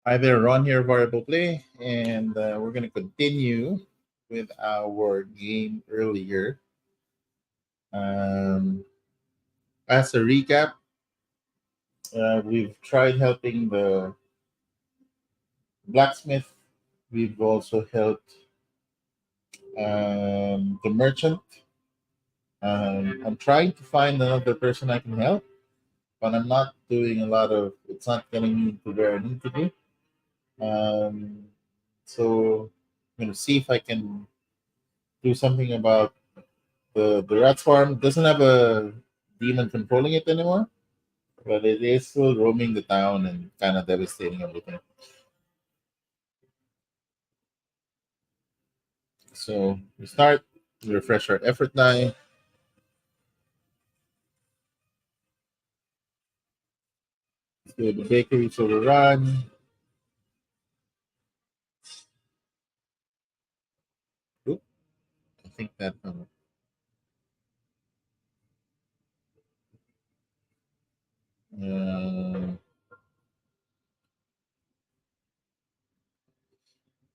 Hi there, Ron here, Variable Play, and we're going to continue with our game earlier. Um, as a recap, we've tried helping the blacksmith. We've also helped the merchant. I'm trying to find another person I can help, but I'm not doing a lot of. It's not getting me to where I need to be. Um, so I'm going to see if I can do something about the rat farm. Doesn't have a demon controlling it anymore, but it is still roaming the town and kind of devastating everything. So we start, we refresh our effort die. So the bakery's overrun. Oop, I think that uh,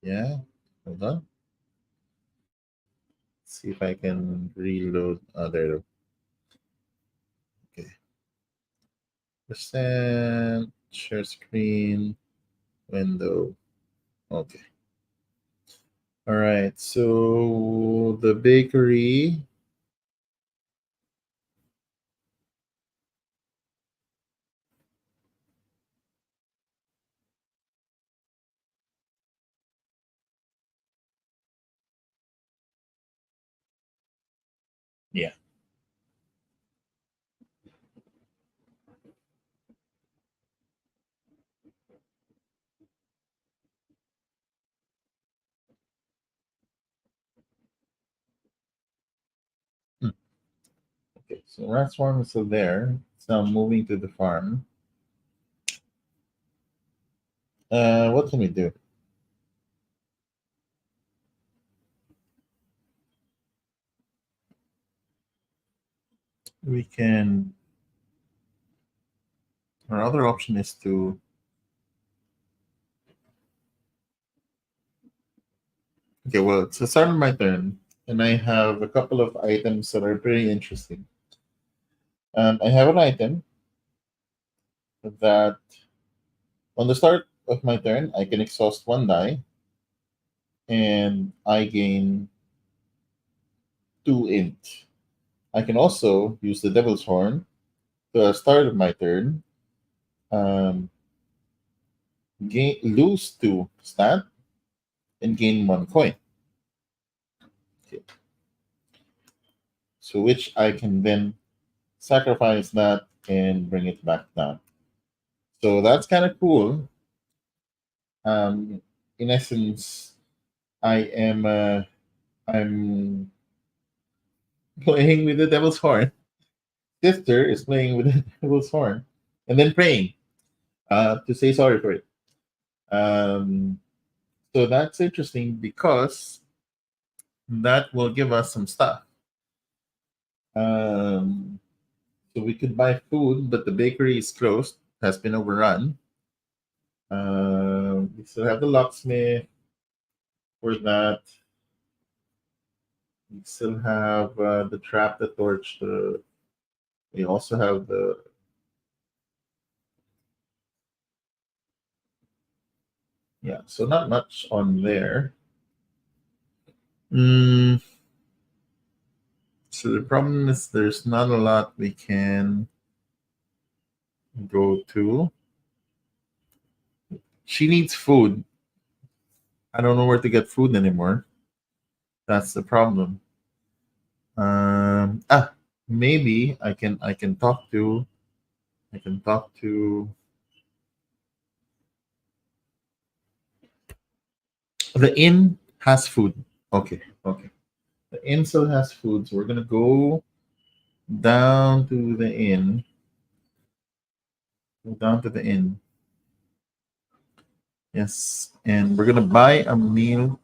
yeah. Hold on. See if I can reload. There. Okay. Percent share screen window. Okay. All right. So the bakery. Yeah. Hmm. Okay, so rat swarm is still there. It's now moving to the farm. What can we do? We can. Our other option is to. Okay, well, it's the start of my turn, and I have a couple of items that are pretty interesting. I have an item that on the start of my turn, I can exhaust one die, and I gain two int. I can also use the Devil's Horn to the start of my turn, um, lose two stat, and gain one coin. Okay. So which I can then sacrifice that and bring it back down. So that's kind of cool. In essence, I'm playing with the devil's horn. Sister is playing with the devil's horn, and then praying to say sorry for it. Um, so that's interesting because that will give us some stuff. Um, so we could buy food, but the bakery is closed, has been overrun. We still have the locksmith for that. We still have the trap, the torch. We also have the yeah. So not much on there. Mm, so the problem is there's not a lot we can go to. She needs food. I don't know where to get food anymore. That's the problem. Maybe I can talk to the inn has food. Okay, okay. The inn still has food, so we're gonna go down to the inn. Go down to the inn. Yes, and we're gonna buy a meal.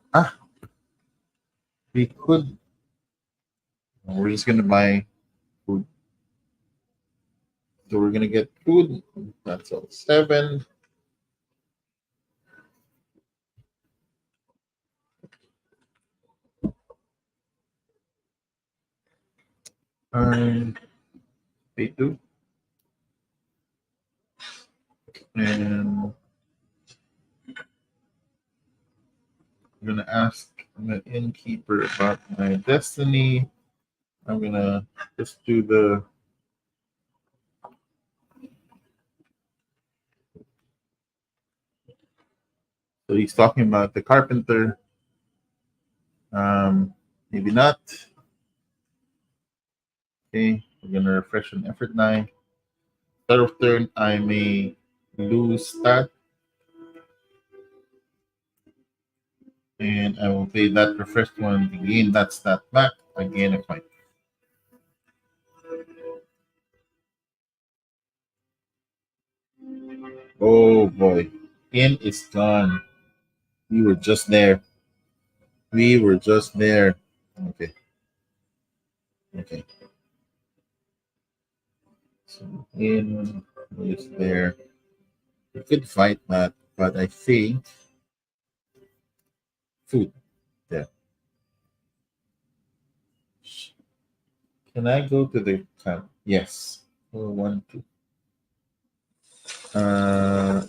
We could. We're just gonna buy food. So we're gonna get food. That's all. Seven. Um, pay two, and I'm gonna ask the innkeeper about my destiny. I'm gonna just do the. So he's talking about the carpenter. Maybe not. Okay, we're gonna refresh an effort 9. Start of turn, I may lose stat, and I will play that refreshed one to gain that stat back. I gain a point. Oh boy, in is gone. We were just there. We were just there. Okay, okay. So in is there. We could fight that, but I think food. Yeah. Can I go to the camp? Yes. Oh, one, two. Uh,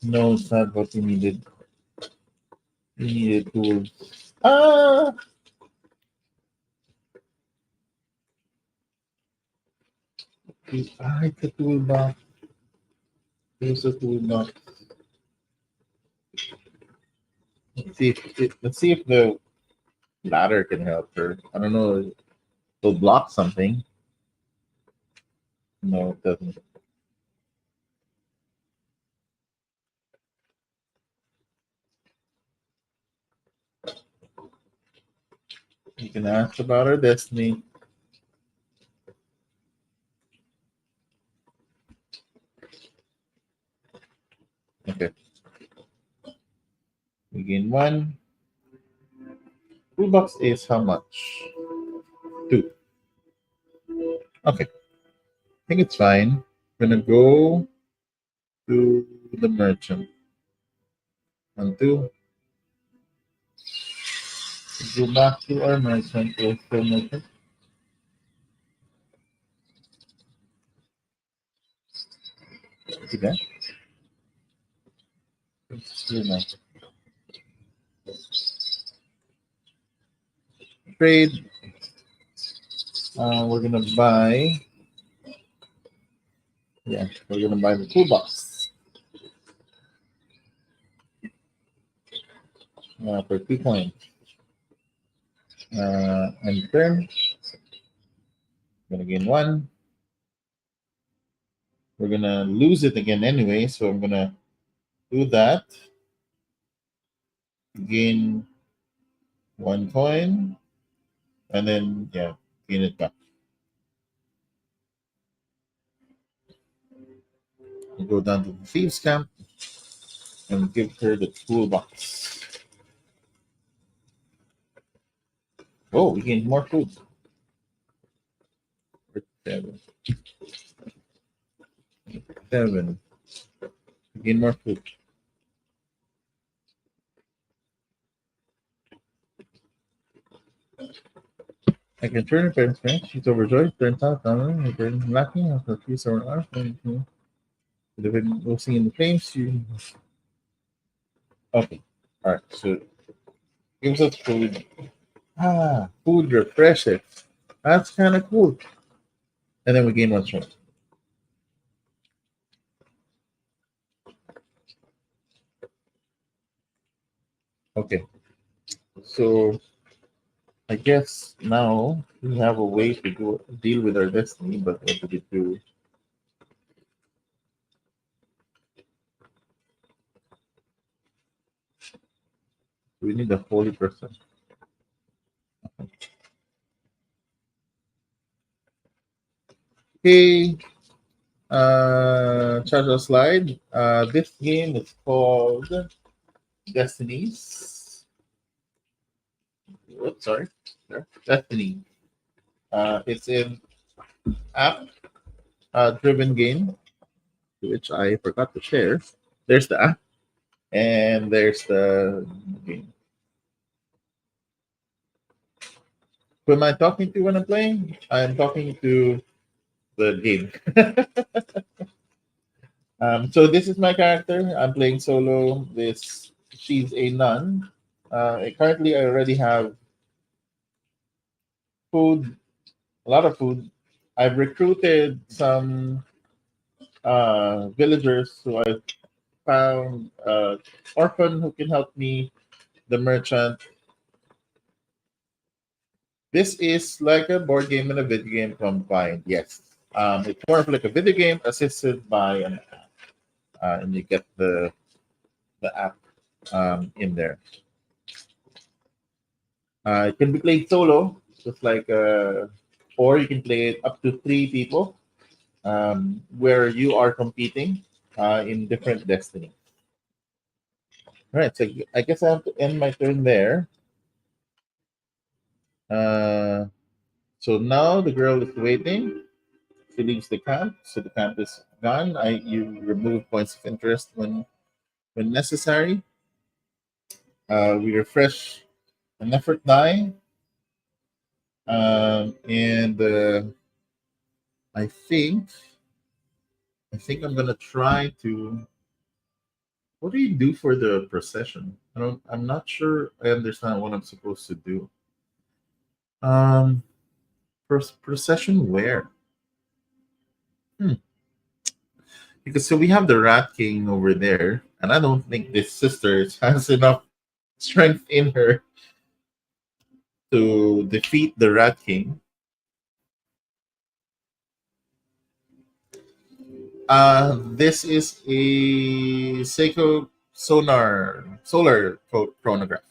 no, it's not what we needed. We needed tools. Ah, it's a toolbox. Here's a toolbox. Let's see if the ladder can help her. I don't know. It'll block something. No, it doesn't. You can ask about her destiny. Okay. We gain one. Toolbox is how much? Two. Okay. I think it's fine. I'm gonna go to the merchant. One, two. Go back to our merchant. Where's the merchant? See that? It's here now. Trade. We're gonna buy. Yeah, we're gonna buy the toolbox for 2 coins. And turn. Gonna gain one. We're gonna lose it again anyway, so I'm gonna do that. Gain 1 coin, and then yeah, gain it back. We go down to the thieves camp and give her the toolbox. Oh, we gain more food. 7. 7. We gain more food. I can turn her parents' strength. She's overjoyed. Turns out, her parents lacking after 3 hours. The roasting in the flames. Okay. All right. So gives us food. Ah, food refreshes. That's kind of cool. And then we gain 1 strength. Okay. So I guess now we have a way to deal with our destiny, but what do we do? We need a holy person. Okay. Charge slide. This game is called Destinies. Oops, sorry. Destiny. It's an app driven game, which I forgot to share. There's the app and there's the game. Who am I talking to when I'm playing? I'm talking to the game. So this is my character. I'm playing solo. This She's a nun. Currently, I already have food, a lot of food. I've recruited some villagers who I found orphan who can help me, the merchant. This is like a board game and a video game combined. Yes, it's more of like a video game assisted by an app, and you get the app in there. It can be played solo, just like, or you can play it up to 3 people, where you are competing in different destinies. All right, so I guess I have to end my turn there. Uh, so now the girl is waiting. She leaves the camp, so the camp is gone. You remove points of interest when necessary. We refresh an effort die, and I think I think I'm gonna try to. What do you do for the procession? I'm not sure. I understand what I'm supposed to do. Um, procession where? Hmm. Because so we have the Rat King over there, and I don't think this sister has enough strength in her to defeat the Rat King. This is a Seiko solar chronograph.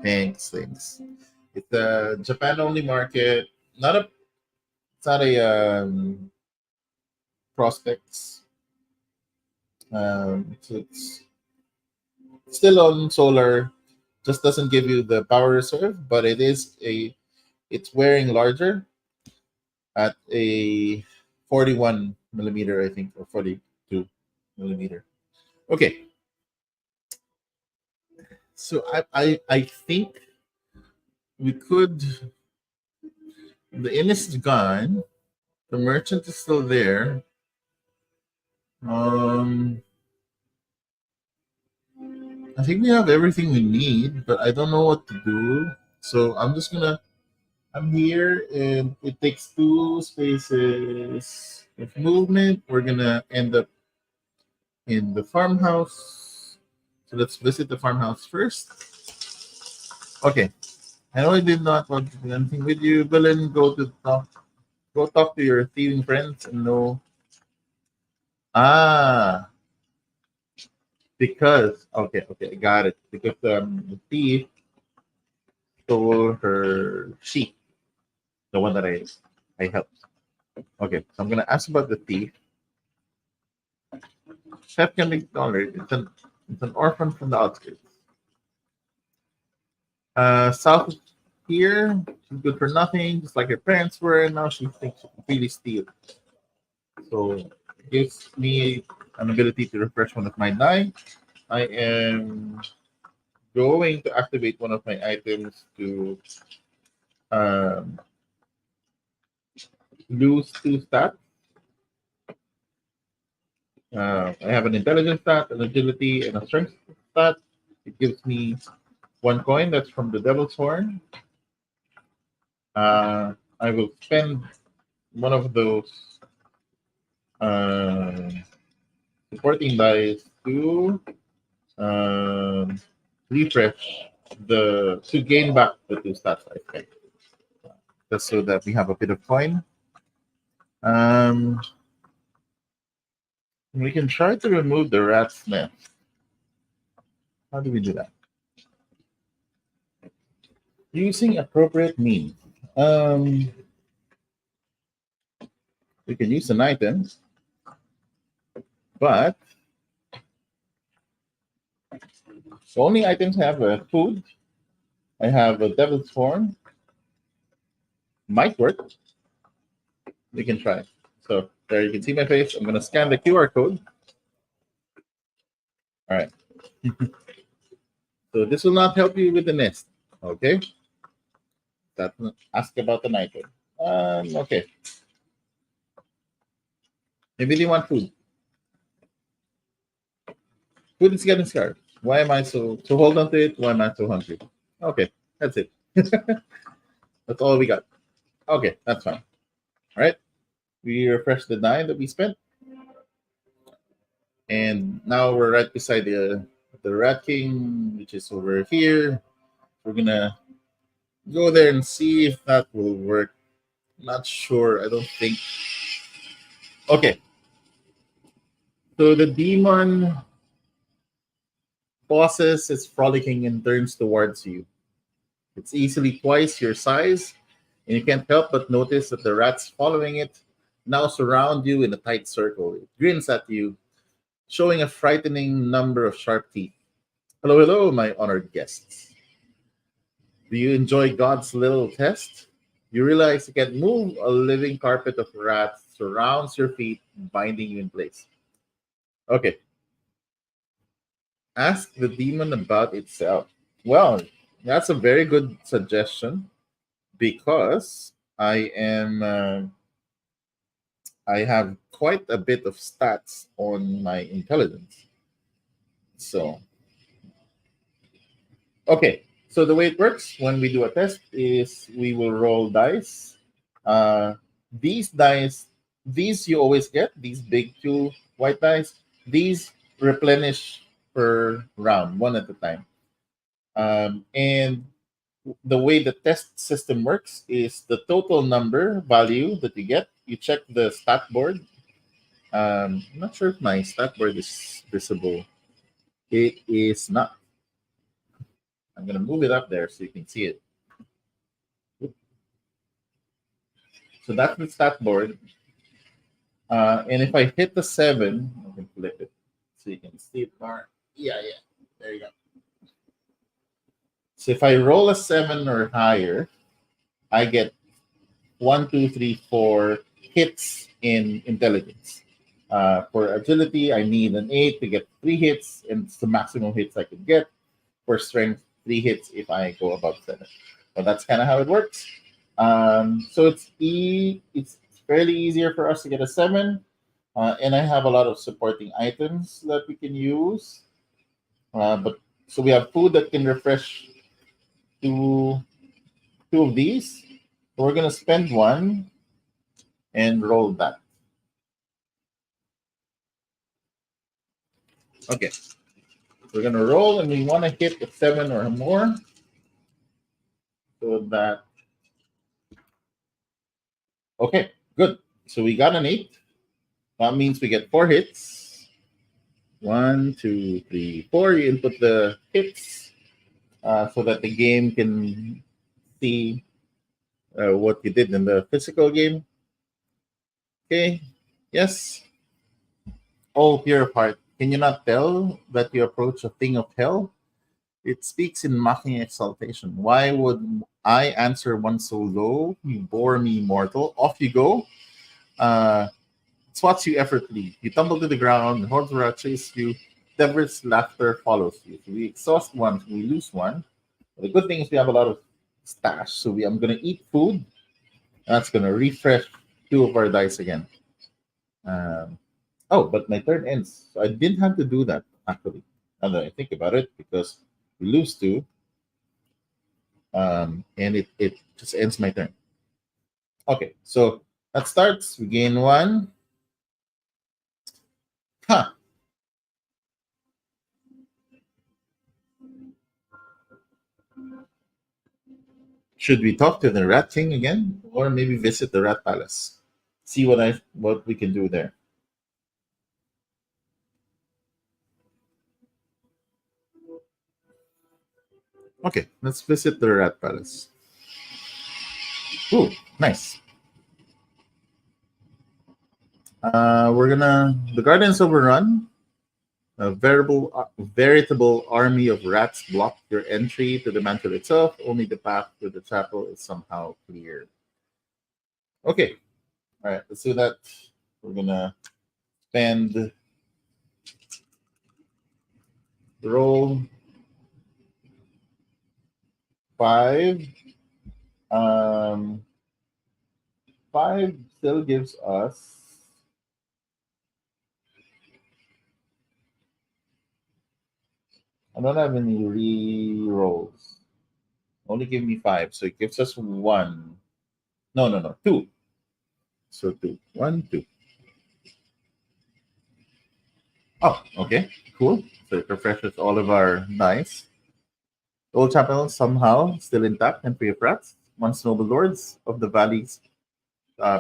Thanks. It's a Japan only market. Not a It's not a prospects. So it's still on solar. Just doesn't give you the power reserve, but it's wearing larger at a 41 millimeter, I think, or 42 millimeter. Okay, so I think we could. The inn is gone. The merchant is still there. Um, I think we have everything we need, but I don't know what to do. So I'm here, and it takes 2 spaces of movement. We're gonna end up in the farmhouse. So let's visit the farmhouse first. Okay. I know I did not want to do anything with you, Belen. Go talk to your thieving friends and know. Ah, because okay, I got it. Because the thief stole her sheep, the one that I helped. Okay, so I'm gonna ask about the thief. Chef can be tolerated. It's an orphan from the outskirts. South of here, she's good for nothing, just like her parents were. And now she thinks she can really steal. So it gives me an ability to refresh one of my die. I am going to activate one of my items to um, lose 2 stats. I have an intelligence stat, an agility, and a strength stat. It gives me 1 coin. That's from the Devil's Horn. I will spend one of those uh, supporting dice to um, refresh to gain back the 2 stats I spent. Just so that we have a bit of coin. Um, we can try to remove the rat's nest. How do we do that? Using appropriate means. Um, we can use an item, but the only items I have food. I have a devil's horn. Might work. We can try. So there you can see my face. I'm gonna scan the QR code. All right. So this will not help you with the nest. Okay. That ask about the night one. Okay. Maybe they want food. Food is getting scarce. Why am I so hold on to it? Why am I so hungry? Okay, that's it. That's all we got. Okay, that's fine. All right. We refresh the die that we spent, and now we're right beside the rat king, which is over here. We're gonna go there and see if that will work. Not sure. I don't think. Okay. So the demon pauses its frolicking and turns towards you. It's easily twice your size, and you can't help but notice that the rats following it now surround you in a tight circle. It grins at you, showing a frightening number of sharp teeth. Hello, hello, my honored guests. Do you enjoy God's little test? You realize you can move a living carpet of rats surrounds your feet, binding you in place. Okay, ask the demon about itself. Well, that's a very good suggestion because I have quite a bit of stats on my intelligence. So okay, so the way it works when we do a test is we will roll dice. Uh, these dice, these you always get, these big two white dice. These replenish per round, one at a time. And the way the test system works is the total number value that you get. You check the stat board. I'm not sure if my stat board is visible. It is not. I'm gonna move it up there so you can see it. So that's the stat board. And if I hit the seven, I can flip it so you can see it more. Yeah, yeah. There you go. So if I roll a seven or higher, I get one, two, three, four hits in intelligence. For agility, I need an eight to get three hits, and it's the maximum hits I can get. For strength, three hits if I go above seven. But that's kind of how it works. So it's fairly easier for us to get a seven, and I have a lot of supporting items that we can use. But so we have food that can refresh two two of these. So we're gonna spend one and roll that. Okay, we're gonna roll, and we want to hit the seven or more, so that okay, good. So we got an eight. That means we get four hits. One, two, three, four. You input the hits so that the game can see what you did in the physical game. Okay. Yes. Oh, pure heart. Can you not tell that you approach a thing of hell? It speaks in mocking exaltation. Why would I answer one so low? You bore me, mortal. Off you go. Uh, swats you effortlessly. You tumble to the ground, the hordes chase you. Devil's laughter follows you. So we exhaust one, so we lose one. But the good thing is we have a lot of stash. So I'm going to eat food. That's going to refresh two of our dice again. Um, oh, but my turn ends. So I didn't have to do that, actually, now that I think about it, because we lose two, and it just ends my turn. Okay, so that starts. We gain one. Huh. Should we talk to the Rat King again, or maybe visit the Rat Palace? See what we can do there. Okay, let's visit the Rat Palace. Ooh, nice. We're gonna. The garden's overrun. A veritable army of rats block your entry to the mantle itself. Only the path to the chapel is somehow clear. Okay, all right, let's do that. We're gonna spend Roll 5. Um, 5 still gives us. I don't have any re rolls. Only give me 5, so it gives us 1. No, no, no, 2. So 2. 1, 2. Oh, okay, cool. So it refreshes all of our dice. The old chapel somehow still intact and free of rats. Once noble lords of the valleys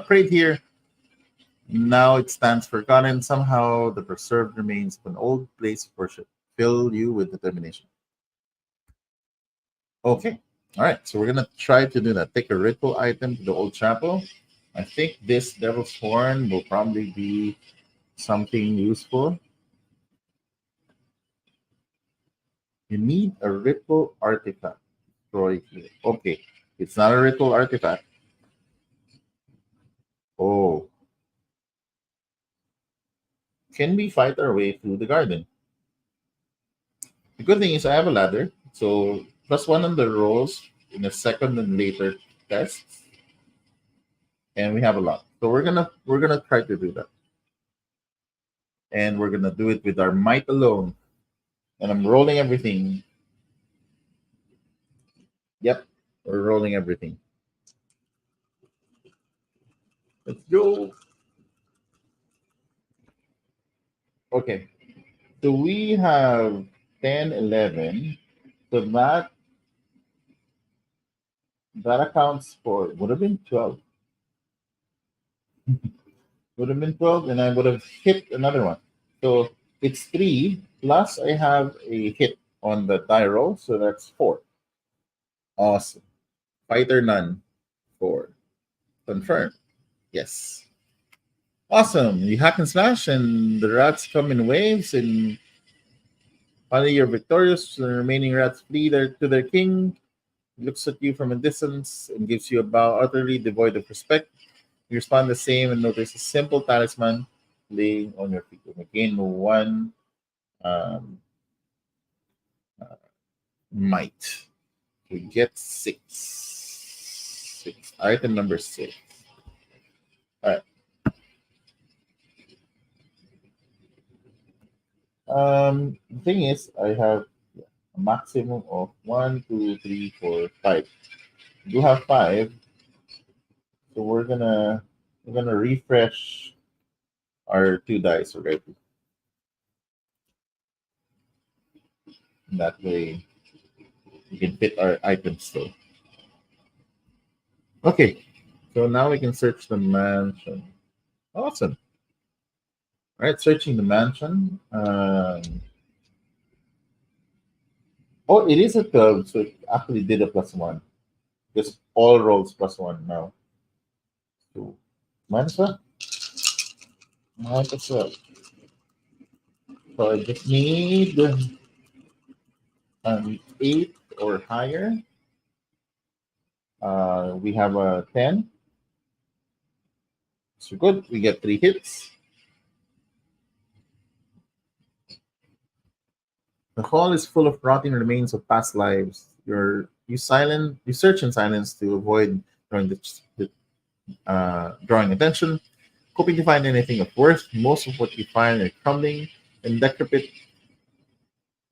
prayed here. Now it stands forgotten. Somehow the preserved remains of an old place of worship. Fill you with determination. Okay. All right. So we're gonna try to do that. Take a ritual item to the old chapel. I think this devil's horn will probably be something useful. You need a ritual artifact. Destroy here. Okay. It's not a ritual artifact. Oh. Can we fight our way through the garden? The good thing is I have a ladder, so +1 on the rolls in the second and later tests, and we have a lot. So we're gonna try to do that, and we're gonna do it with our might alone. And I'm rolling everything. Yep, we're rolling everything. Let's go. Okay, so we have 10, 11. So that accounts for would have been 12. Would have been 12, and I would have hit another one. So it's 3, plus I have a hit on the die roll, so that's 4. Awesome. Fighter none. 4. Confirm. Yes. Awesome. You hack and slash, and the rats come in waves, and finally you're victorious. The remaining rats flee to their king, looks at you from a distance, and gives you a bow utterly devoid of respect. You respond the same and notice a simple talisman laying on your feet. And again, 1 um, uh, might. We get 6. 6. Item number 6. All right. The thing is, I have a maximum of 1, 2, 3, 4, 5. We do have 5, so we're gonna refresh our 2 dice already. That way, we can fit our items still. Okay, so now we can search the mansion. Awesome. All right, searching the mansion. Oh, it is a 12, so it actually did a +1. Just all rolls +1 now. So, might as well. Might as well. So I just need 8 or higher. We have a 10. So good. We get 3 hits. The hall is full of rotting remains of past lives. You search in silence to avoid drawing drawing attention, hoping to find anything of worth. Most of what you find are crumbling and decrepit,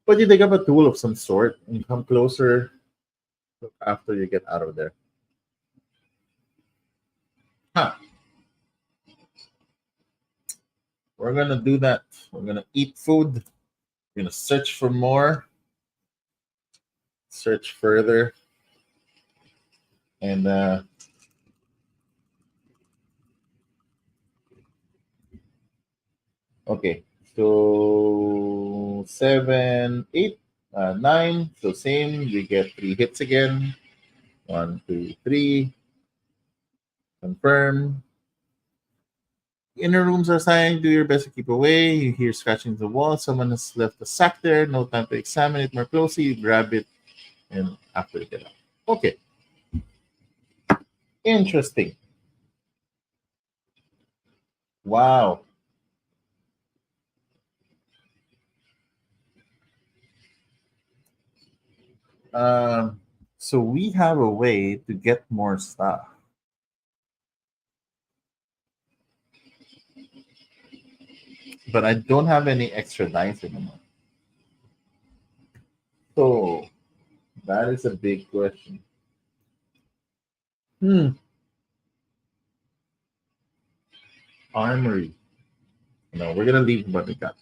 but you dig up a tool of some sort and come closer after you get out of there. Huh. We're gonna do that. We're gonna eat food. We're gonna search for more, search further, and okay. So 7, 8, 9. So same. We get 3 hits again. 1, 2, 3. Confirm. Inner rooms are silent. Do your best to keep away. You hear scratching the wall. Someone has left a sack there. No time to examine it more closely. You grab it and after you get out. Okay. Interesting. Wow. Um, so we have a way to get more stuff, but I don't have any extra dice anymore. So that is a big question. Hmm. Armory. No, we're gonna leave what we got.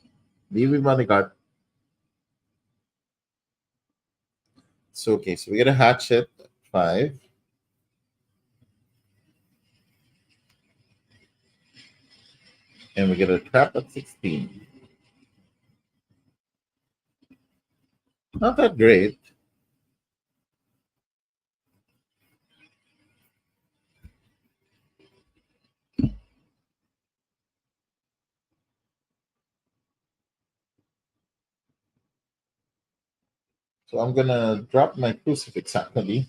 Leave with what we got. So okay, so we get a hatchet 5, and we get a trap at 16. Not that great. So I'm gonna drop my crucifix actually,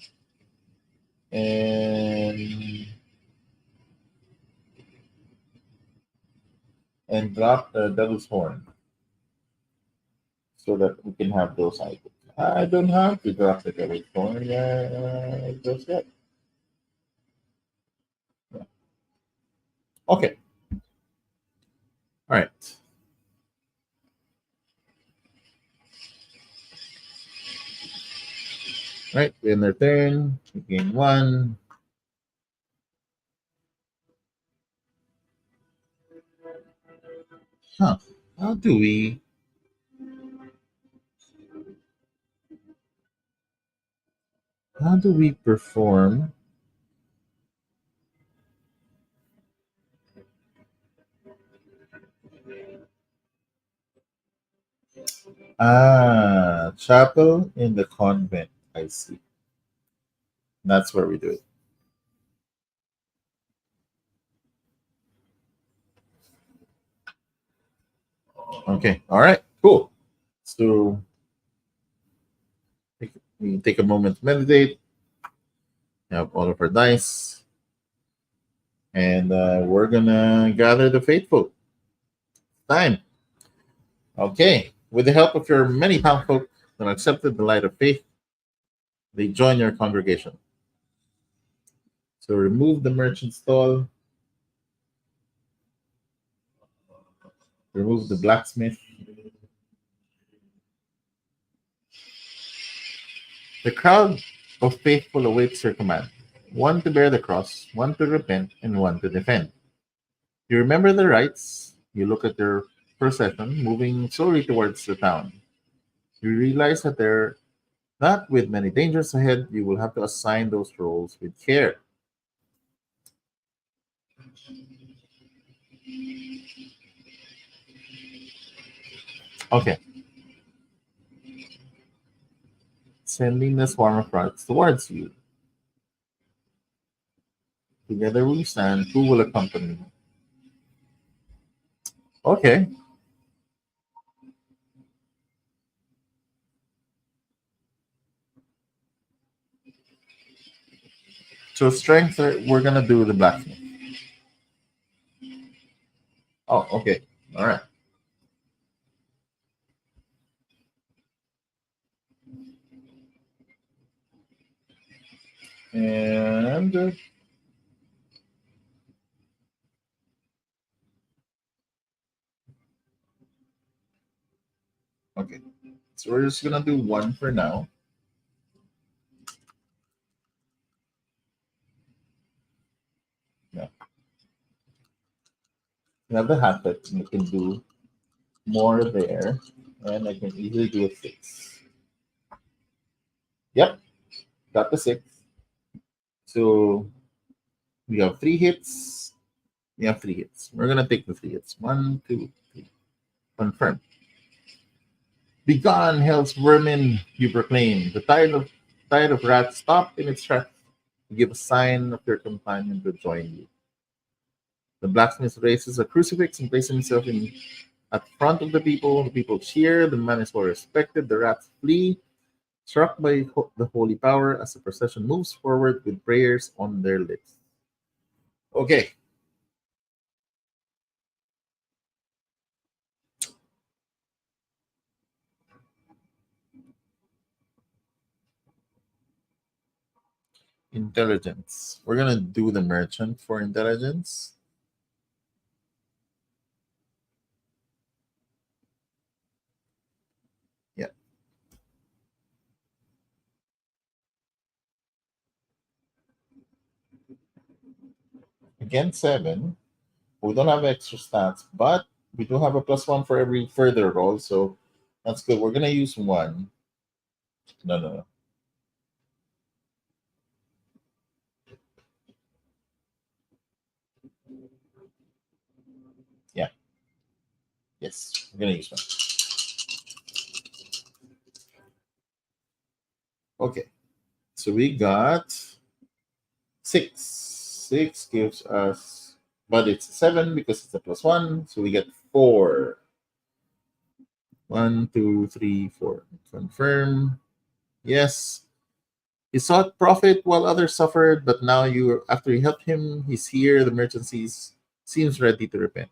and drop the devil's horn so that we can have those items. I don't have to drop the devil's horn just yet. Yeah. Okay. All right. Right. In their turn, we gain 1. Huh. How do we? How do we perform? Chapel in the convent. I see. That's where we do it. Okay. All right. Cool. So we take a moment to meditate. Have all of our dice, and we're gonna gather the faithful. Time. Okay. With the help of your many townsfolk that accepted the light of faith, they join your congregation. So remove the merchant stall, remove the blacksmith. The crowd of faithful awaits your command. One to bear the cross, one to repent, and one to defend. You remember the rites. You look at your procession moving slowly towards the town. You realize that with many dangers ahead, you will have to assign those roles with care. Okay, sending the swarm of rats towards you. Together we stand. Who will accompany me? Okay, so strength, we're gonna do the blacksmith. Oh, okay, all right. And okay, so we're just gonna do one for now. Yeah, we have the hatchet, and we can do more there, and I can easily do a 6. Yep, got the 6. So we have 3 hits. We have 3 hits. We're gonna take the 3 hits. One, two, three. Confirm. Begone, hell's vermin, you proclaim. The tide of rats stop in its tracks. You give a sign of your companion to join you. The blacksmith raises a crucifix and places himself in at front of the people. The people cheer. The man is well respected. The rats flee, struck by the holy power as the procession moves forward with prayers on their lips. Okay, Intelligence. We're gonna do the merchant for intelligence. Yeah. Again, 7. We don't have extra stats, but we do have a +1 for every further roll, so that's good. We're gonna use 1. No, no, no. Yeah. Yes. We're gonna use 1. Okay. So we got 6. 6 gives us, but it's 7 because it's a +1, so we get 4. 1, 2, 3, 4. Confirm. Yes. He sought profit while others suffered, but now you, after you helped him, he's here. The merchant seems ready to repent.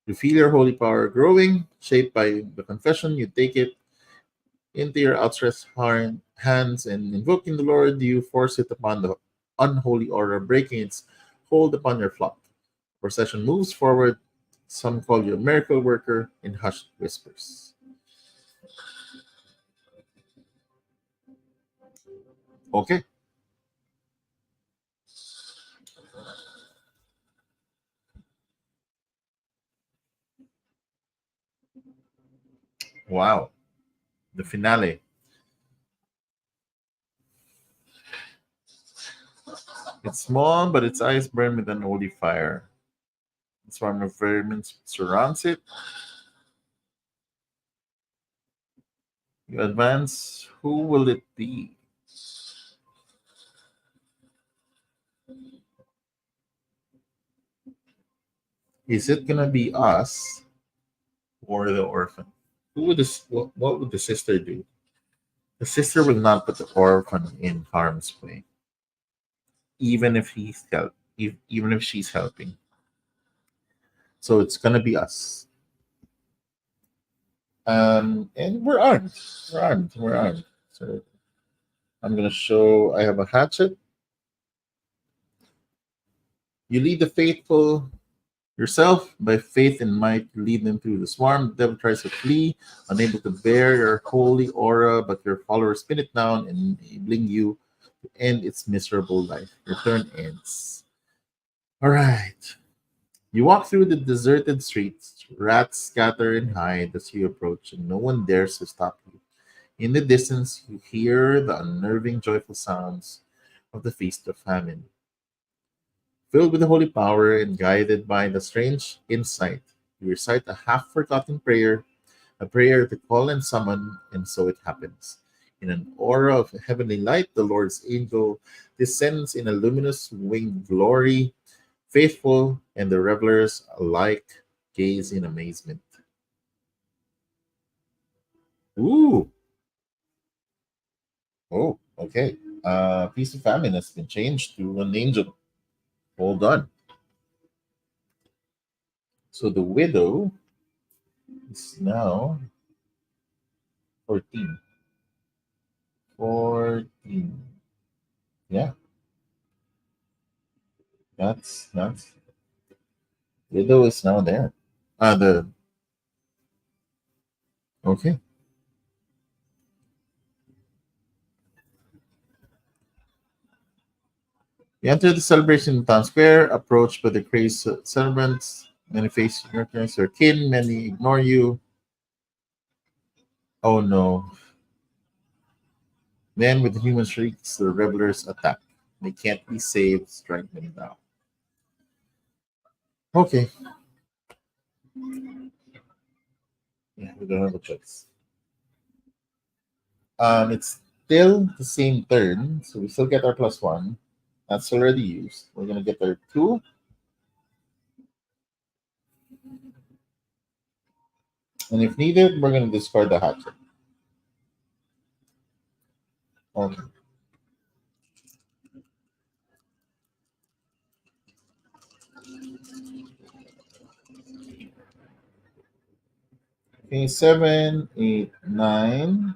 You feel your holy power growing, shaped by the confession. You take it into your outstretched hands and invoking the Lord, you force it upon the unholy aura, breaking its hold upon your flock. Procession moves forward. Some call you a miracle worker in hushed whispers. Okay. Wow. The finale. It's small, but its eyes burn with an holy fire. A swarm of vermin surrounds it. You advance. Who will it be? Is it gonna be us or the orphan? Who would this? What would the sister do? The sister will not put the orphan in harm's way, even if even if she's helping. So it's gonna be us. And we're armed. We're armed. We're armed. So I'm gonna show. I have a hatchet. You lead the faithful yourself by faith and might. Lead them through the swarm. The devil tries to flee, unable to bear your holy aura, but your followers spin it down, enabling you to end its miserable life. Your turn ends. All right. You walk through the deserted streets. Rats scatter and hide as you approach, and no one dares to stop you. In the distance, you hear the unnerving, joyful sounds of the Feast of Famine. Filled with the holy power and guided by the strange insight, you recite a half forgotten prayer, a prayer to call and summon, and so it happens. In an aura of heavenly light, the Lord's angel descends in a luminous winged glory. Faithful and the revelers alike gaze in amazement. Ooh, oh, okay. Piece of famine has been changed to an angel. Hold on. So the widow is now 14. 14. Yeah, that's widow is now there. The okay. You enter the celebration in town square, approached by the crazed celebrants. Many face your appearance or kin, many ignore you. Oh no. Then with human shrieks, the revelers attack. They can't be saved, strike them down. Okay. Yeah, we don't have a choice. It's still the same turn, so we still get our +1. That's already used. We're gonna get our 2, and if needed, we're gonna discard the hatchet. Okay. Okay, 7, 8, 9,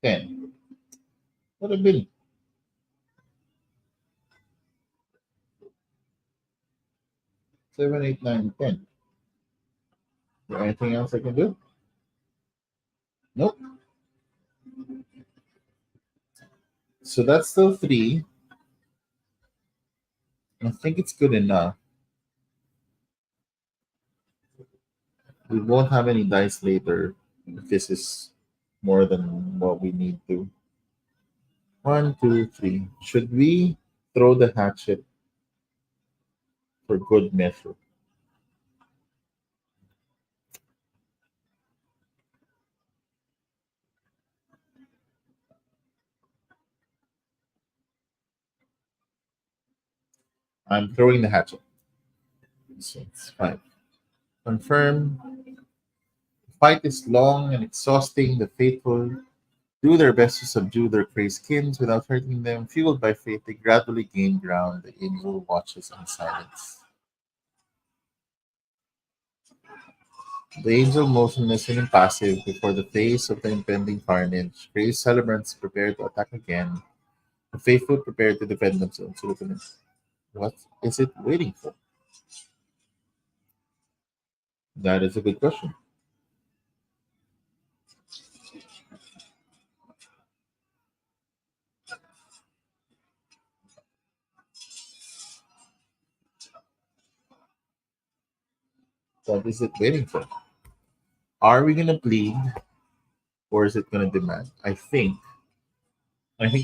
10. What have been 7, 8, 9, 10? Is there anything else I can do? Nope. So that's still three. I think it's good enough. We won't have any dice later if this is more than what we need to. One, two, three. Should we throw the hatchet for good measure? I'm throwing the hatchet. So it's fine. Confirm. The fight is long and exhausting. The faithful do their best to subdue their crazed kins without hurting them. Fueled by faith, they gradually gain ground. The angel watches in silence. The angel, motionless and impassive before the face of the impending carnage, crazed celebrants prepare to attack again. The faithful prepare to defend themselves. What is it waiting for? That is a good question. What is it waiting for? Are we gonna plead or is it gonna demand? I think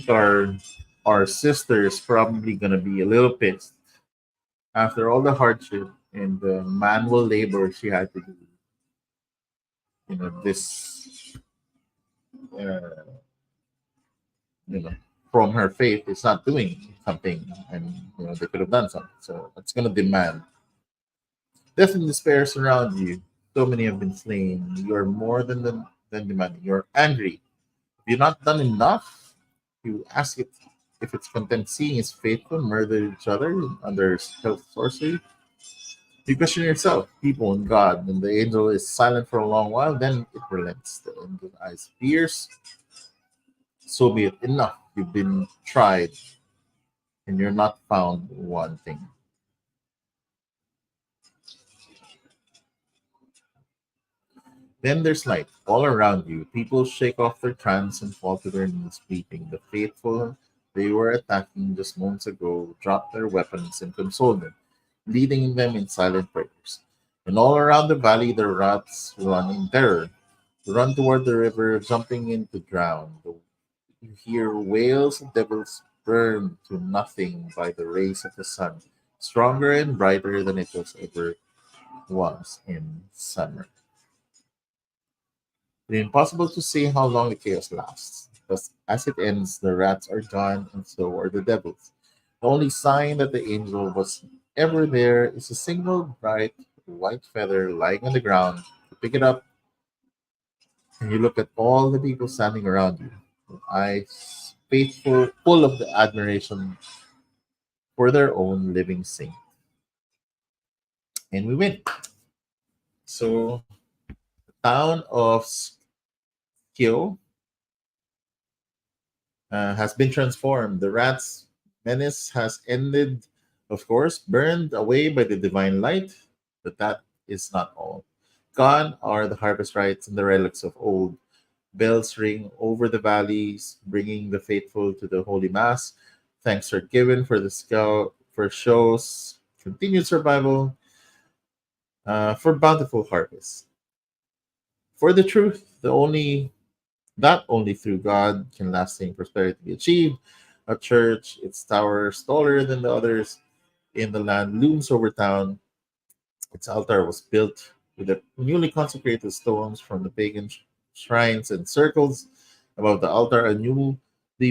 our sister is probably gonna be a little pissed after all the hardship and the manual labor she had to do. This uh, you know from her faith is not doing something, and they could have done something. So it's gonna demand. Death and despair surround you. So many have been slain. You are more than demanding. You're angry. Have you not done enough? You ask it if it's content seeing its faithful murder each other under health sorcery. You question yourself, people, and God. And the angel is silent for a long while, then it relents. The angel's eyes pierce. So be it. Enough. You've been tried, and you're not found wanting. Then there's light all around you. People shake off their trance and fall to their knees, weeping. The faithful they were attacking just moments ago drop their weapons and console them, leading them in silent prayers. And all around the valley, the rats run in terror, run toward the river, jumping in to drown. You hear wails of devils burned to nothing by the rays of the sun, stronger and brighter than it was ever was in summer. It is impossible to say how long the chaos lasts, but as it ends, the rats are gone and so are the devils. The only sign that the angel was ever there is a single bright white feather lying on the ground. You pick it up and you look at all the people standing around you, with eyes faithful, full of the admiration for their own living saint. And we win. So, the town of Skio has been transformed. The rat's menace has ended, of course, burned away by the divine light, but that is not all. Gone are the harvest rites and the relics of old. Bells ring over the valleys, bringing the faithful to the Holy Mass. Thanks are given for the scout for shows, continued survival, for bountiful harvest. For the truth, the only Not only through God can lasting prosperity be achieved. A church, its towers taller than the others in the land, looms over town. Its altar was built with the newly consecrated stones from the pagan shrines and circles above the altar. A newly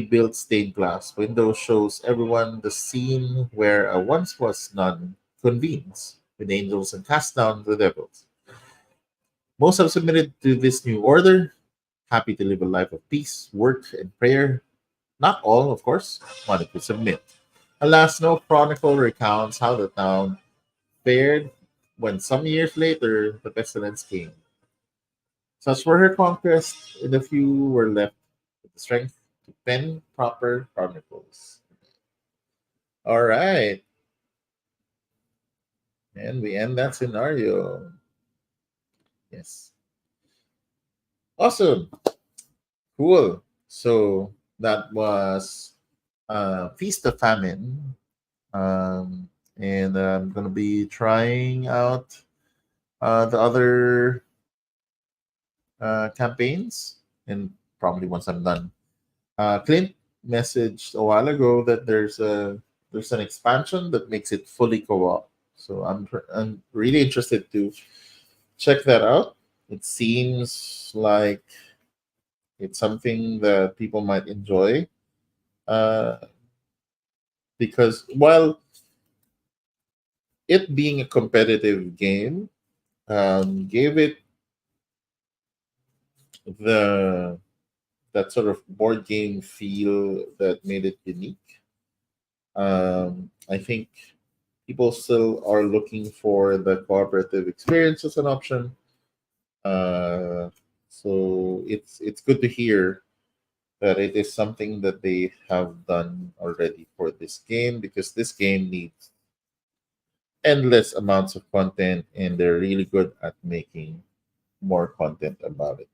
built stained glass window shows everyone the scene where a once was none convenes with angels and cast down the devils. Most have submitted to this new order, happy to live a life of peace, work, and prayer. Not all, of course, wanted to submit. Alas, no chronicle recounts how the town fared when some years later the pestilence came. Such were her conquests, and a few were left with the strength to Pen Proper Chronicles. All right, and we end that scenario. Yes, awesome, cool. So that was Feast of Famine, um, and I'm gonna be trying out the other campaigns, and probably once I'm done. Clint messaged a while ago that there's an expansion that makes it fully co-op. So I'm really interested to check that out. It seems like it's something that people might enjoy, uh, because while it being a competitive game, gave it the that sort of board game feel that made it unique. I think people still are looking for the cooperative experience as an option. Uh, so it's good to hear that it is something that they have done already for this game, because this game needs endless amounts of content, and they're really good at making more content about it.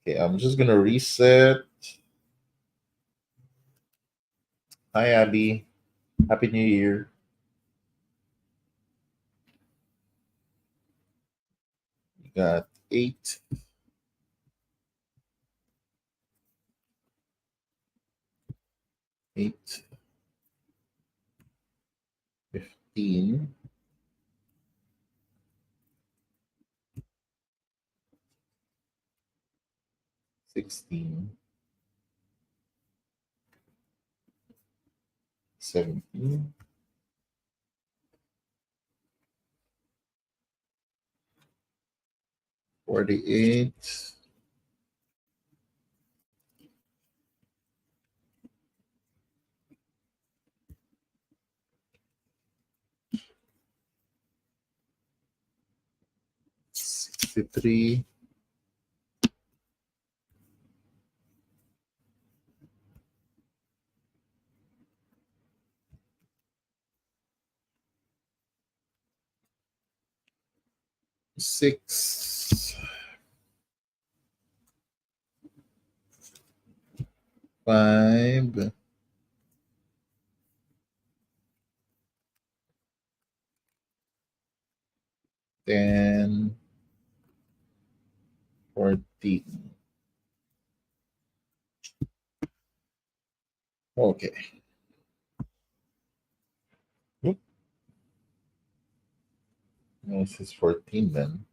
Okay, I'm just gonna reset. Hi Abby, Happy New Year. You got 8, 8, 15, 16, 17, 48, 63, 6, 5, 10, 14. Okay. Oop, this is 14 then.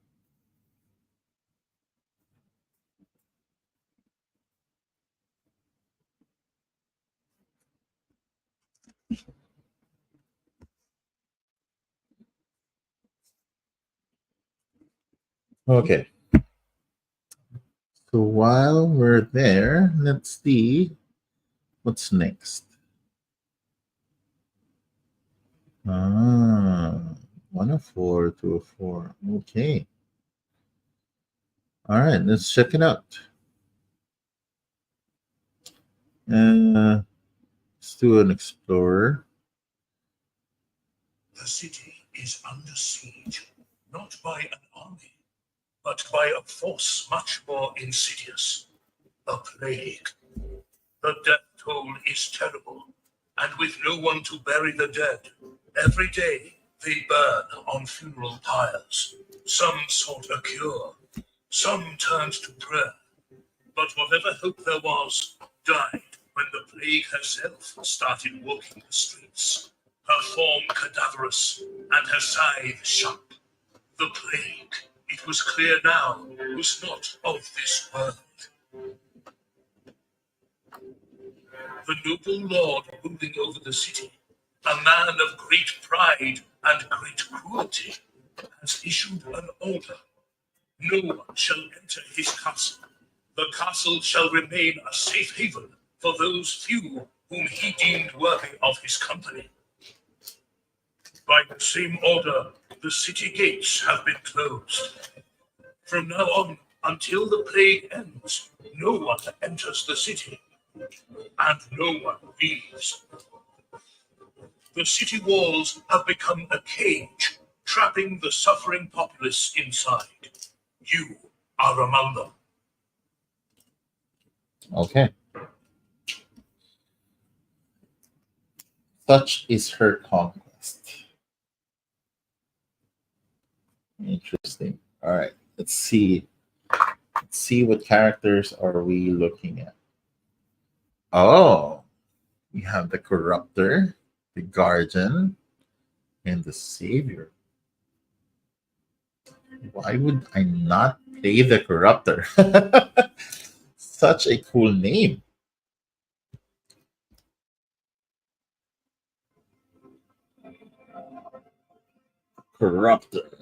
Okay. So while we're there, let's see what's next. Ah, 104, 204. Okay. All right, let's check it out. Let's do an explorer. The city is under siege, not by an army, but by a force much more insidious, a plague. The death toll is terrible, and with no one to bury the dead, every day they burn on funeral pyres. Some sought a cure, some turned to prayer, but whatever hope there was died when the plague herself started walking the streets, her form cadaverous and her scythe sharp. The plague, it was clear now, was not of this world. The noble lord ruling over the city, a man of great pride and great cruelty, has issued an order. No one shall enter his castle. The castle shall remain a safe haven for those few whom he deemed worthy of his company. By the same order, the city gates have been closed. From now on, Until the plague ends, no one enters the city, and no one leaves. The city walls have become a cage, trapping the suffering populace inside. You are among them. Okay. Such is her conquest. Interesting. All right. Let's see. Let's see what characters are we looking at. Oh, we have the corruptor, the guardian, and the savior. Why would I not play the corruptor? Such a cool name. Corruptor.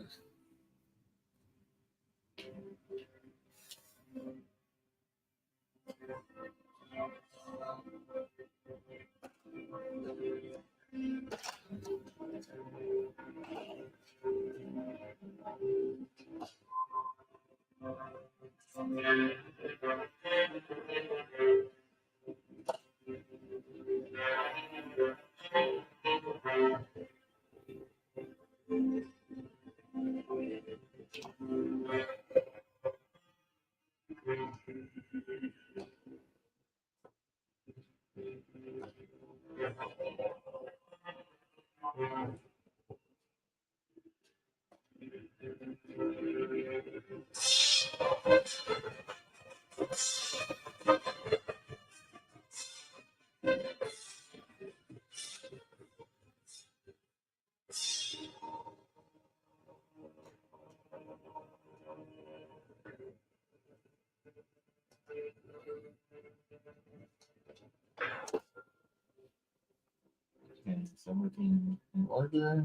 Okay, is everything in order?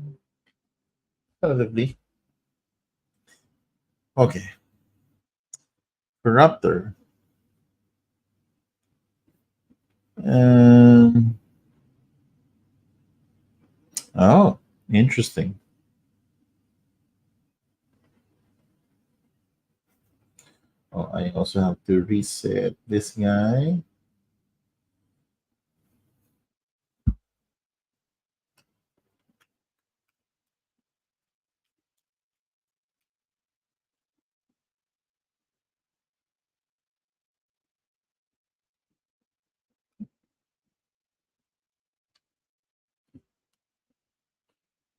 Relatively. Okay. Corruptor. Um, oh, interesting. Oh, I also have to reset this guy.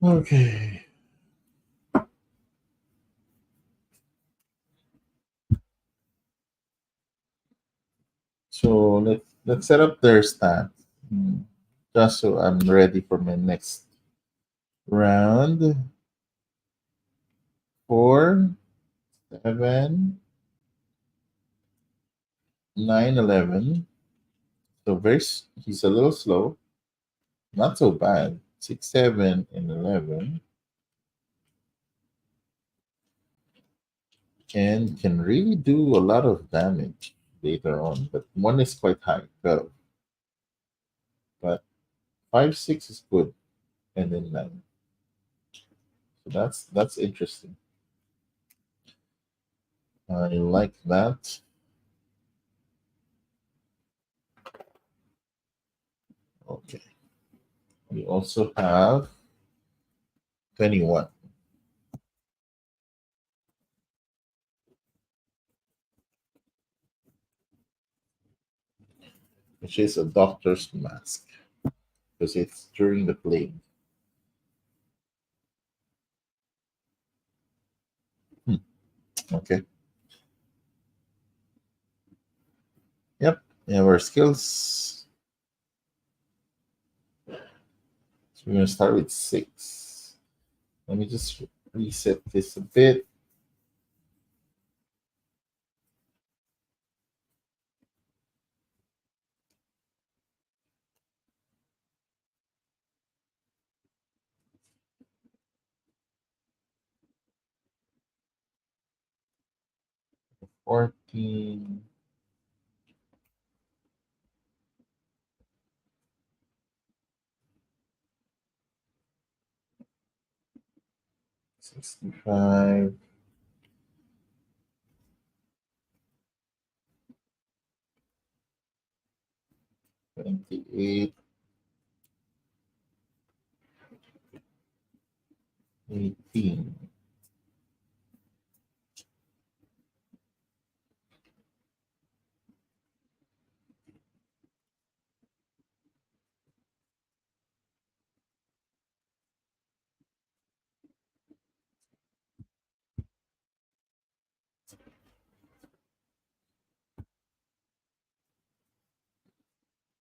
'Kay. So let's set up their stats. Just so I'm ready for my next round. 4, 7, 9, 11. So he's a little slow. Not so bad. 6, 7, and 11. And can really do a lot of damage later on. But one is quite high, 12. But 5, 6 is good. And then 9. So that's interesting. I like that. Okay. We also have 21, which is a doctor's mask because it's during the plague. Hmm. Okay. Yep. Yeah, our skills. So we're gonna start with 6. Let me just reset this a bit. 14, 65, 28, 18,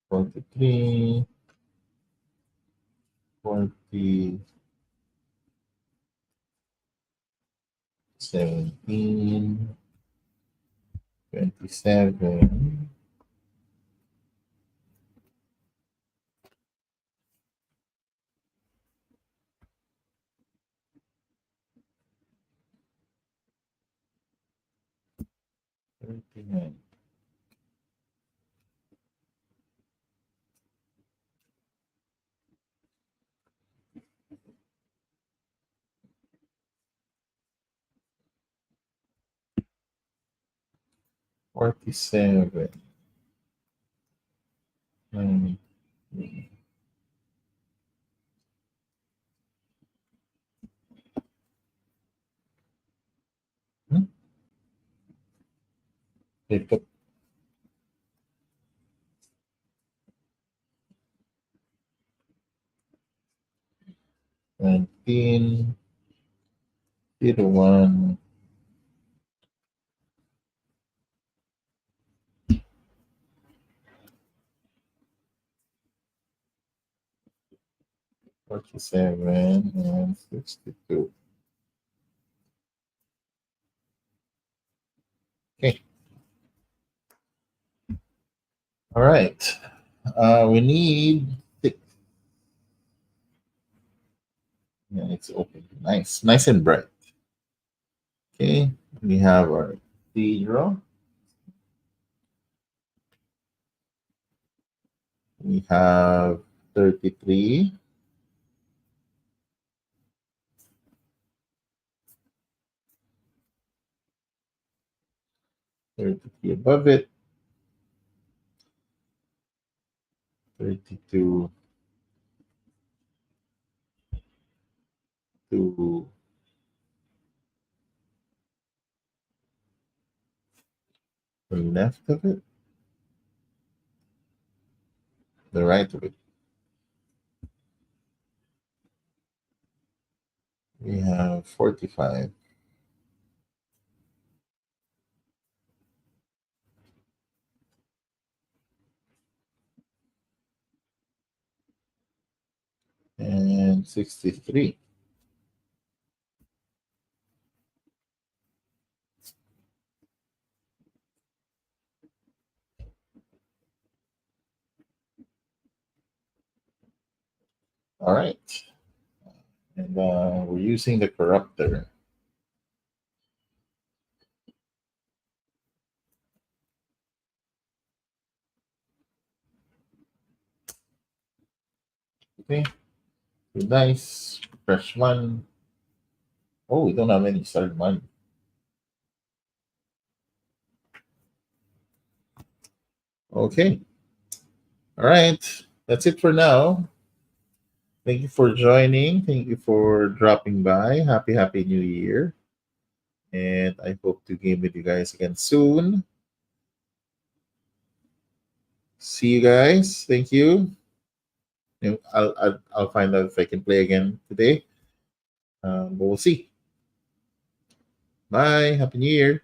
43, 40, 17, 27, 39. 47. Hmm. They put 19, 01, 47, and 62. Okay. All right. We need six. Yeah, it's open. Nice. Nice and bright. Okay. We have our 0. We have 33. 33 above it. 32 to the left of it. The right of it. We have 45. And 63. All right. And we're using the corruptor. Okay. Good dice. Press 1. Oh, we don't have any started money. Okay. All right. That's it for now. Thank you for joining. Thank you for dropping by. Happy New Year. And I hope to game with you guys again soon. See you guys. Thank you. I'll find out if I can play again today. But we'll see. Bye. Happy New Year.